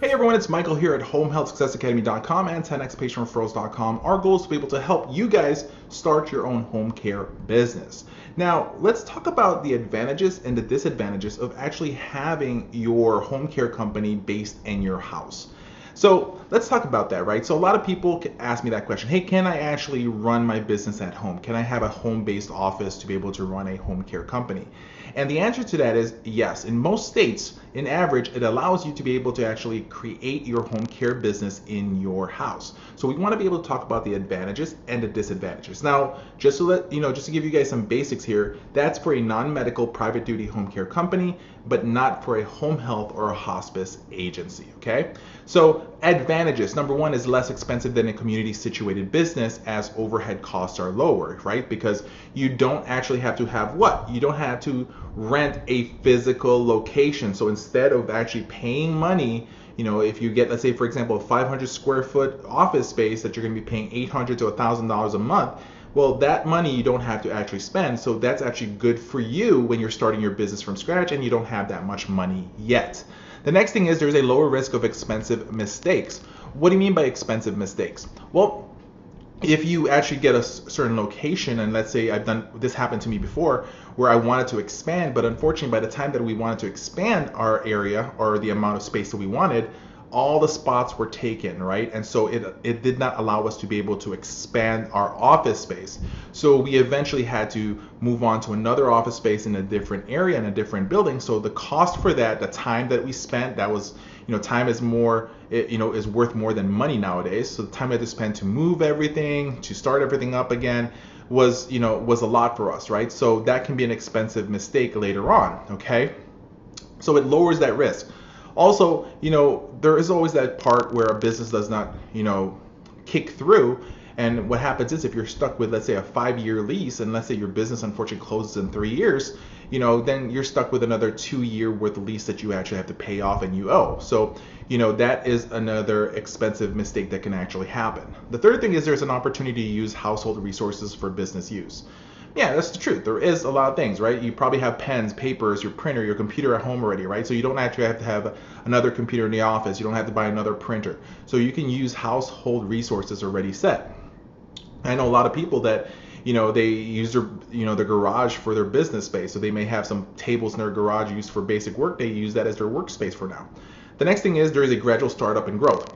Hey everyone, it's Michael here at homehealthsuccessacademy.com and 10xpatientreferrals.com. Our goal is to be able to help you guys start your own home care business. Now, let's talk about the advantages and the disadvantages of actually having your home care company based in your house. So let's talk about that, right? So a lot of people ask me that question. Hey, can I actually run my business at home? Can I have a home-based office to be able to run a home care company? And the answer to that is yes. In most states, in average, it allows you to be able to actually create your home care business in your house. So we want to be able to talk about the advantages and the disadvantages. Now, just to give you guys some basics here, that's for a non-medical private duty home care company, but not for a home health or a hospice agency, okay? So advantages, number one, is less expensive than a community situated business as overhead costs are lower, right? Because you don't actually have to have what? You don't have to rent a physical location. So instead of actually paying money, if you get, let's say, for example, a 500 square foot office space that you're going to be paying $800 to $1,000 a month, well, that money you don't have to actually spend. So that's actually good for you when you're starting your business from scratch and you don't have that much money yet. The next thing is there's a lower risk of expensive mistakes. What do you mean by expensive mistakes? Well, if you actually get a certain location, and let's say this happened to me before, where I wanted to expand, but unfortunately by the time that we wanted to expand our area or the amount of space that we wanted, all the spots were taken, right? And so it did not allow us to be able to expand our office space. So we eventually had to move on to another office space in a different area, in a different building. So the cost for that, the time that we spent, that was, time is more, is worth more than money nowadays. So the time I had to spend to move everything, to start everything up again, was a lot for us, right? So that can be an expensive mistake later on, okay? So it lowers that risk. Also, there is always that part where a business does not, kick through. And what happens is if you're stuck with, let's say, a 5-year lease, and let's say your business unfortunately closes in 3 years, then you're stuck with another 2-year worth of lease that you actually have to pay off and you owe. So, that is another expensive mistake that can actually happen. The third thing is there's an opportunity to use household resources for business use. Yeah, that's the truth. There is a lot of things, right? You probably have pens, papers, your printer, your computer at home already, right? So you don't actually have to have another computer in the office. You don't have to buy another printer. So you can use household resources already set. I know a lot of people that, they use their garage for their business space. So they may have some tables in their garage used for basic work. They use that as their workspace for now. The next thing is there is a gradual startup and growth,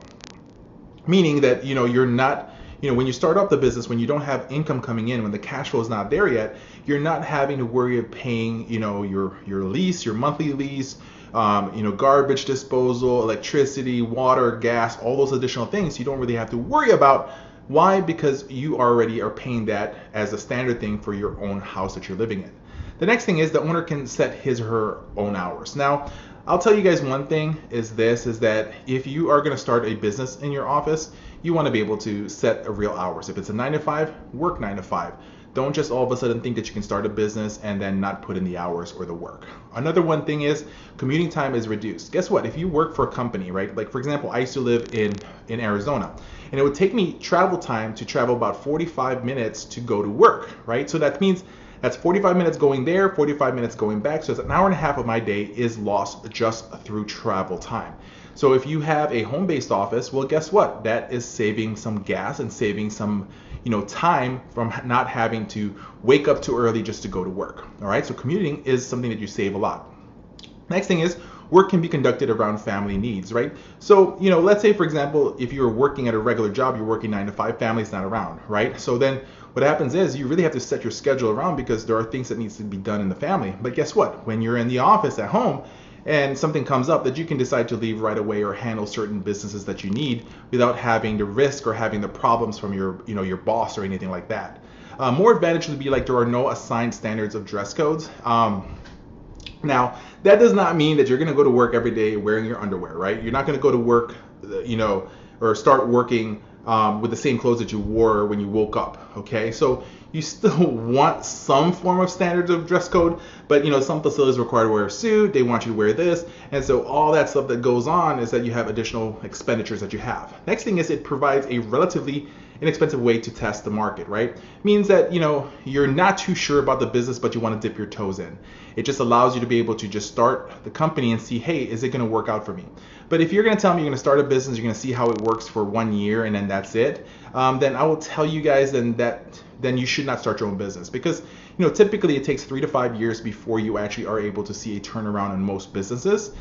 meaning that, you're not, when you start up the business, when you don't have income coming in, when the cash flow is not there yet, you're not having to worry of paying, your lease, your monthly lease, garbage disposal, electricity, water, gas, all those additional things you don't really have to worry about. Why? Because you already are paying that as a standard thing for your own house that you're living in. The next thing is the owner can set his or her own hours. Now, I'll tell you guys one thing is that if you are going to start a business in your office, you want to be able to set a real hours. If it's a 9 to 5, work 9 to 5. Don't just all of a sudden think that you can start a business and then not put in the hours or the work. Another one thing is commuting time is reduced. Guess what? If you work for a company, right? Like for example, I used to live in Arizona, and it would take me travel time to travel about 45 minutes to go to work, right? So that means that's 45 minutes going there, 45 minutes going back. So it's an hour and a half of my day is lost just through travel time. So if you have a home-based office, well, guess what? That is saving some gas and saving some, time from not having to wake up too early just to go to work. All right. So commuting is something that you save a lot. Next thing is work can be conducted around family needs, right? So, let's say, for example, if you're working at a regular job, you're working 9 to 5, family's not around, right? So then what happens is you really have to set your schedule around because there are things that needs to be done in the family. But guess what? When you're in the office at home and something comes up, that you can decide to leave right away or handle certain businesses that you need without having the risk or having the problems from your boss or anything like that. More advantage would be like there are no assigned standards of dress codes. Now, that does not mean that you're going to go to work every day wearing your underwear, right? You're not going to go to work, or start working with the same clothes that you wore when you woke up, okay? So you still want some form of standards of dress code, but some facilities require to wear a suit, they want you to wear this, and so all that stuff that goes on is that you have additional expenditures that you have. Next thing is it provides a relatively inexpensive way to test the market, right? Means that, you're not too sure about the business, but you want to dip your toes in. It just allows you to be able to just start the company and see, hey, is it going to work out for me? But if you're going to tell me you're going to start a business, you're going to see how it works for 1 year and then that's it, then I will tell you guys then you should not start your own business, because typically it takes 3 to 5 years before you actually are able to see a turnaround in most businesses.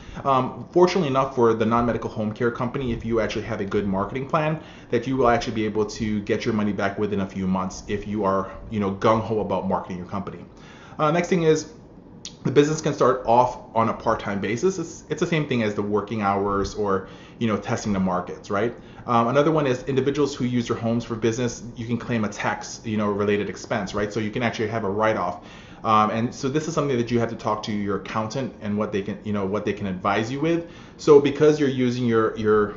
Fortunately enough for the non-medical home care company, if you actually have a good marketing plan, that you will actually be able to get your money back within a few months if you are gung-ho about marketing your company. Next thing is, the business can start off on a part-time basis. It's the same thing as the working hours or testing the markets, right? Another one is individuals who use your homes for business. You can claim a tax related expense, right? So you can actually have a write-off. And so this is something that you have to talk to your accountant and what they can advise you with. So because you're using your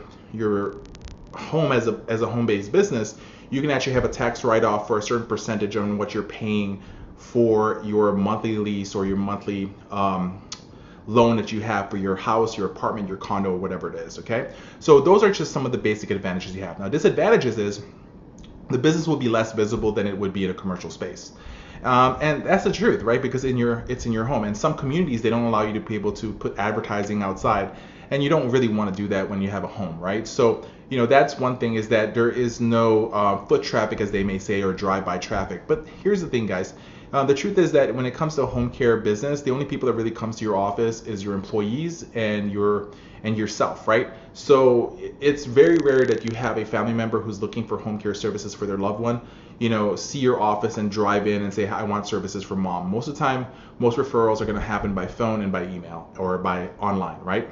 home as a home-based business, you can actually have a tax write-off for a certain percentage on what you're paying for your monthly lease or your monthly loan that you have for your house, your apartment, your condo, or whatever it is, okay? So those are just some of the basic advantages you have. Now, disadvantages is the business will be less visible than it would be in a commercial space. And that's the truth, right? Because it's in your home. And some communities, they don't allow you to be able to put advertising outside, and you don't really want to do that when you have a home, right? So that's one thing, is that there is no foot traffic, as they may say, or drive-by traffic. But here's the thing, guys. The truth is that when it comes to a home care business, the only people that really comes to your office is your employees and yourself, right? So it's very rare that you have a family member who's looking for home care services for their loved one, see your office and drive in and say, I want services for mom. Most of the time, most referrals are going to happen by phone and by email or by online, right?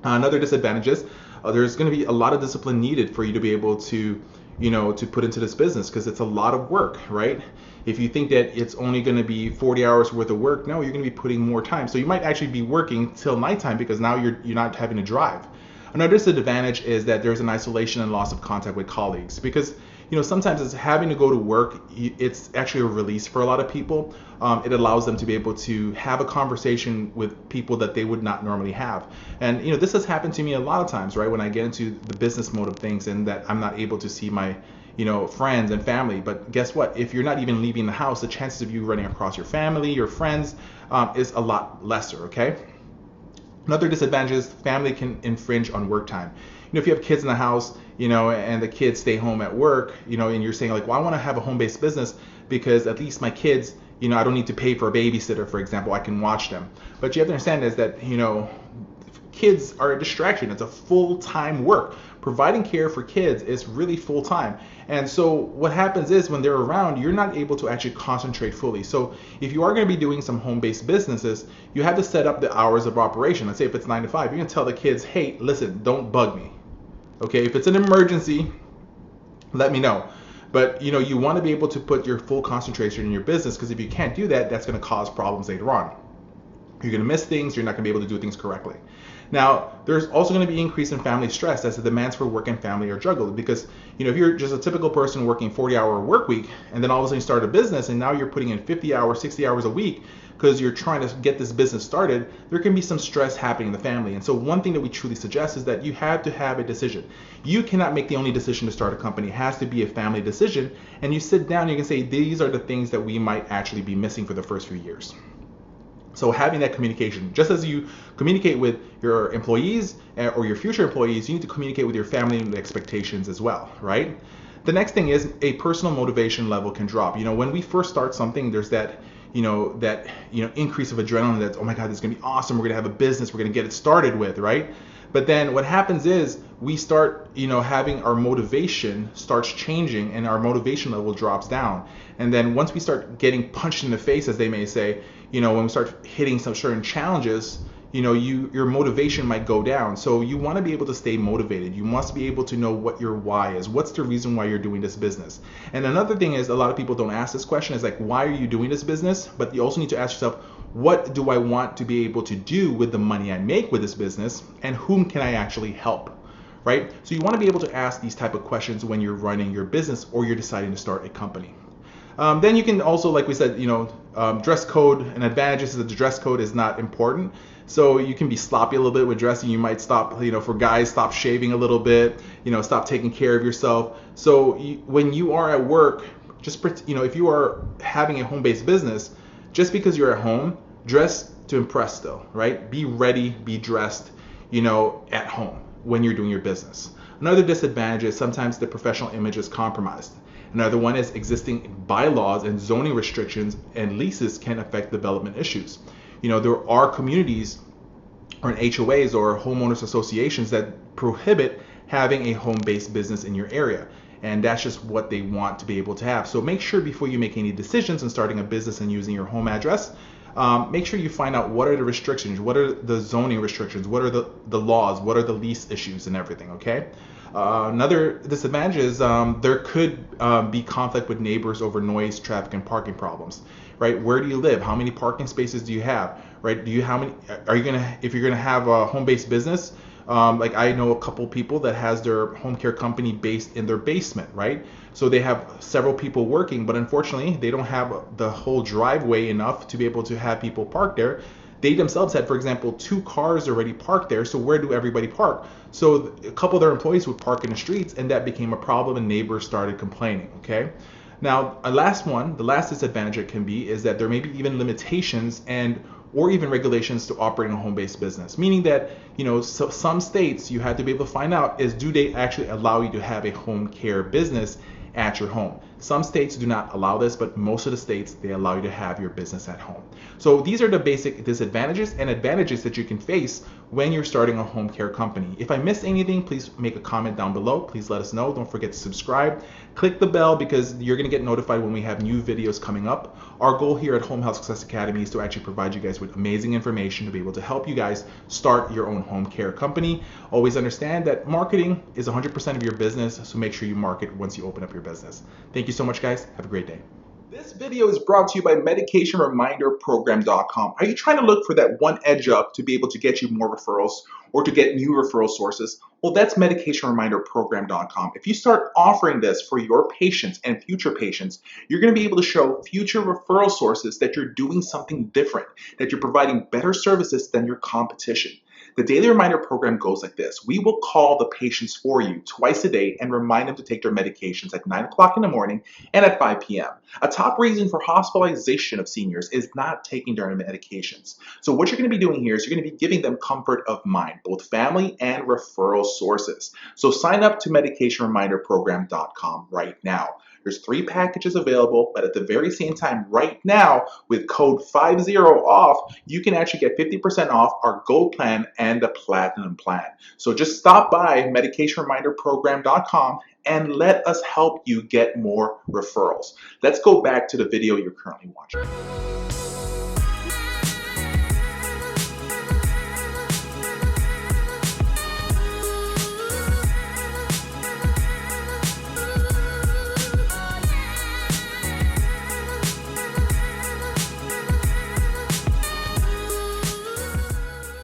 Another disadvantage is there's going to be a lot of discipline needed for you to be able to put into this business, because it's a lot of work, right? If you think that it's only going to be 40 hours worth of work, no, you're going to be putting more time. So you might actually be working till nighttime, because now you're not having to drive. Another disadvantage is that there's an isolation and loss of contact with colleagues, because sometimes it's having to go to work. It's actually a release for a lot of people. It allows them to be able to have a conversation with people that they would not normally have. And this has happened to me a lot of times, right? When I get into the business mode of things, and that I'm not able to see my friends and family. But guess what? If you're not even leaving the house, the chances of you running across your family, your friends, is a lot lesser, okay? Another disadvantage is family can infringe on work time. If you have kids in the house, and the kids stay home at work, and you're saying like, well, I want to have a home-based business because at least my kids, I don't need to pay for a babysitter, for example, I can watch them. But you have to understand is that, kids are a distraction. It's a full-time work. Providing care for kids is really full-time. And so what happens is when they're around, you're not able to actually concentrate fully. So if you are going to be doing some home-based businesses, you have to set up the hours of operation. Let's say if it's 9 to 5, you're going to tell the kids, hey, listen, don't bug me. Okay, if it's an emergency, let me know. But you want to be able to put your full concentration in your business, because if you can't do that, that's going to cause problems later on. You're going to miss things. You're not going to be able to do things correctly. Now, there's also going to be increase in family stress as the demands for work and family are juggled, because if you're just a typical person working 40-hour work week, and then all of a sudden you start a business, and now you're putting in 50 hours, 60 hours a week because you're trying to get this business started, there can be some stress happening in the family. And so one thing that we truly suggest is that you have to have a decision. You cannot make the only decision to start a company. It has to be a family decision, and you sit down and you can say, these are the things that we might actually be missing for the first few years. So having that communication, just as you communicate with your employees or your future employees, you need to communicate with your family and the expectations as well, right? The next thing is a personal motivation level can drop. When we first start something, there's that increase of adrenaline that, oh my God, this is gonna be awesome. We're gonna have a business. We're gonna get it started with, right? But then what happens is we start, having our motivation starts changing, and our motivation level drops down. And then once we start getting punched in the face, as they may say, when we start hitting some certain challenges, your motivation might go down. So you want to be able to stay motivated. You must be able to know what your why is. What's the reason why you're doing this business? And another thing is, a lot of people don't ask this question, is like, why are you doing this business? But you also need to ask yourself, what do I want to be able to do with the money I make with this business, and whom can I actually help? Right? So you want to be able to ask these type of questions when you're running your business or you're deciding to start a company. Then you can also, like we said, dress code and advantages is that the dress code is not important. So you can be sloppy a little bit with dressing. You might stop, for guys, stop shaving a little bit, stop taking care of yourself. So when you are at work, if you are having a home-based business, just because you're at home, dress to impress though, right? Be ready, be dressed, at home when you're doing your business. Another disadvantage is sometimes the professional image is compromised. Another one is existing bylaws and zoning restrictions and leases can affect development issues. There are communities or HOAs or homeowners associations that prohibit having a home-based business in your area. And that's just what they want to be able to have. So make sure before you make any decisions on starting a business and using your home address, make sure you find out what are the restrictions, what are the zoning restrictions, what are the laws, what are the lease issues and everything, okay? Another disadvantage is there could be conflict with neighbors over noise, traffic, and parking problems, right? Where do you live? How many parking spaces do you have, right? If you're gonna have a home-based business, like I know a couple people that has their home care company based in their basement, right? So they have several people working, but unfortunately they don't have the whole driveway enough to be able to have people park there. They themselves had, for example, 2 cars already parked there. So where do everybody park? So a couple of their employees would park in the streets, and that became a problem, and neighbors started complaining. Okay. Now, the last disadvantage it can be is that there may be even limitations or even regulations to operating a home-based business, meaning that some states you had to be able to find out is do they actually allow you to have a home care business at your home. Some states do not allow this, but most of the states, they allow you to have your business at home. So these are the basic disadvantages and advantages that you can face when you're starting a home care company. If I missed anything, please make a comment down below. Please let us know. Don't forget to subscribe. Click the bell because you're going to get notified when we have new videos coming up. Our goal here at Home Health Success Academy is to actually provide you guys with amazing information to be able to help you guys start your own home care company. Always understand that marketing is 100% of your business, so make sure you market once you open up your business. Thank you so much, guys. Have a great day. This video is brought to you by medicationreminderprogram.com. Are you trying to look for that one edge up to be able to get you more referrals or to get new referral sources? Well, that's medicationreminderprogram.com. If you start offering this for your patients and future patients, you're going to be able to show future referral sources that you're doing something different, that you're providing better services than your competition. The daily reminder program goes like this. We will call the patients for you twice a day and remind them to take their medications at 9 o'clock in the morning and at 5 p.m. A top reason for hospitalization of seniors is not taking their medications. So what you're going to be doing here is you're going to be giving them comfort of mind, both family and referral sources. So sign up to medicationreminderprogram.com right now. There's 3 packages available, but at the very same time right now with code 50 off, you can actually get 50% off our Gold plan and the Platinum plan. So just stop by medicationreminderprogram.com and let us help you get more referrals. Let's go back to the video you're currently watching.